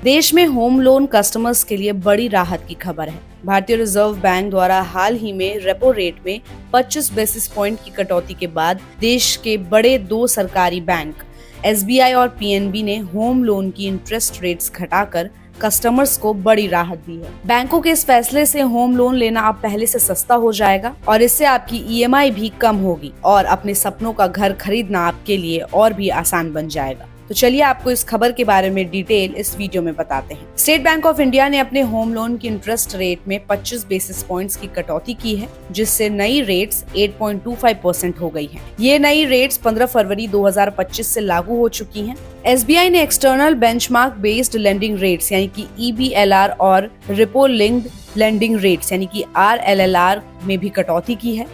देश में home loan customers के लिए बड़ी राहत की खबर है। भारतीय रिजर्व बैंक द्वारा हाल ही में रेपो रेट में 25 बेसिस पॉइंट की कटौती के बाद देश के बड़े दो सरकारी बैंक एसबीआई और पीएनबी ने होम लोन की इंटरेस्ट रेट्स घटाकर कस्टमर्स को बड़ी राहत दी है। बैंकों के इस फैसले से होम लोन लेना अब पहले से सस्ता हो जाएगा और इससे आपकी ईएमआई भी कम होगी और अपने सपनों का घर खरीदना आपके लिए और भी आसान बन जाएगा। तो चलिए आपको इस खबर के बारे में डिटेल इस वीडियो में बताते हैं। स्टेट बैंक ऑफ इंडिया ने अपने होम लोन की इंटरेस्ट रेट में 25 बेसिस पॉइंट्स की कटौती की है, जिससे नई रेट्स 8.25% हो गई हैं। ये नई रेट्स 15 फरवरी 2025 से लागू हो चुकी हैं। एसबीआई ने external benchmark based lending rates यानी कि ईबीएलआर और रिपो लिंक्ड लेंडिंग रेट्स यानी कि आरएलएलआर में भी कटौती की है।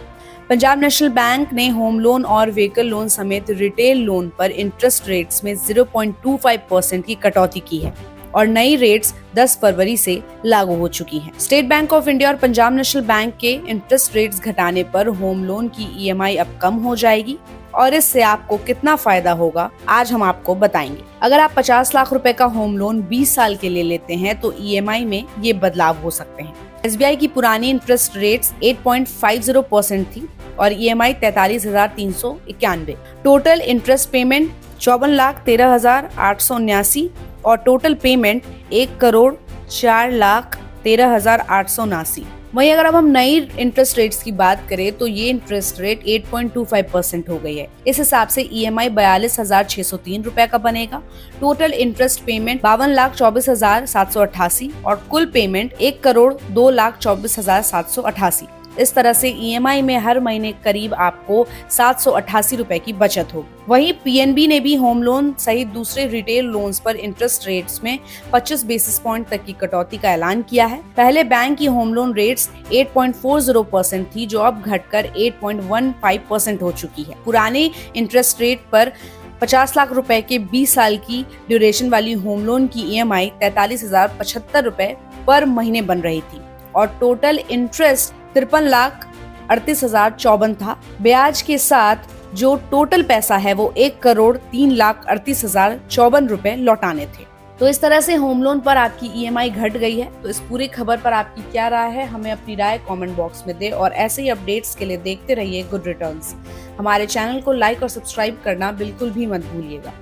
पंजाब नेशनल बैंक ने होम लोन और व्हीकल लोन समेत रिटेल लोन पर इंटरेस्ट रेट्स में 0.25% की कटौती की है और नई रेट्स 10 फरवरी से लागू हो चुकी हैं। स्टेट बैंक ऑफ इंडिया और पंजाब नेशनल बैंक के इंटरेस्ट रेट्स घटाने पर होम लोन की ईएमआई अब कम हो जाएगी और इससे आपको कितना फायदा होगा आज हम आपको बताएंगे। अगर आप 50 लाख रुपए का होम लोन 20 साल के लिए लेते हैं तो ईएमआई में ये बदलाव हो सकते हैं। एसबीआई की पुरानी इंटरेस्ट रेट्स 8.50% थी और ईएमआई 43,391। टोटल इंटरेस्ट पेमेंट 54,13,879 और टोटल पेमेंट 1,04,13,879। वहीं अगर अब हम नई इंटरेस्ट रेट्स की बात करें तो ये इंटरेस्ट रेट 8.25% हो गई है। इस हिसाब से ईएमआई 42,603 रुपए का बनेगा। टोटल इंटरेस्ट पेमेंट 52,24,788 और कुल पेमेंट 1,02,24,788। इस तरह से ईएमआई में हर महीने करीब आपको 788 रुपए की बचत होगी। वहीं पीएनबी ने भी होम लोन सहित दूसरे रिटेल लोन्स पर इंटरेस्ट रेट्स में 25 बेसिस पॉइंट तक की कटौती का ऐलान किया है। पहले बैंक की होम लोन रेट्स 8.40% थी, जो अब घटकर 8.15% हो चुकी है। पुराने इंटरेस्ट रेट पर 50 लाख रुपए के 20 साल की ड्यूरेशन वाली होम लोन की ईएमआई 43,075 रुपए पर महीने बन रही थी और टोटल इंटरेस्ट 53,38,054 था। ब्याज के साथ जो टोटल पैसा है वो 1,03,38,054 रुपए लौटाने थे। तो इस तरह से होम लोन पर आपकी ईएमआई घट गई है। तो इस पूरी खबर पर आपकी क्या राय है, हमें अपनी राय कमेंट बॉक्स में दे और ऐसे ही अपडेट्स के लिए देखते रहिए गुड रिटर्न्स। हमारे चैनल को लाइक और सब्सक्राइब करना बिल्कुल भी मत भूलिएगा।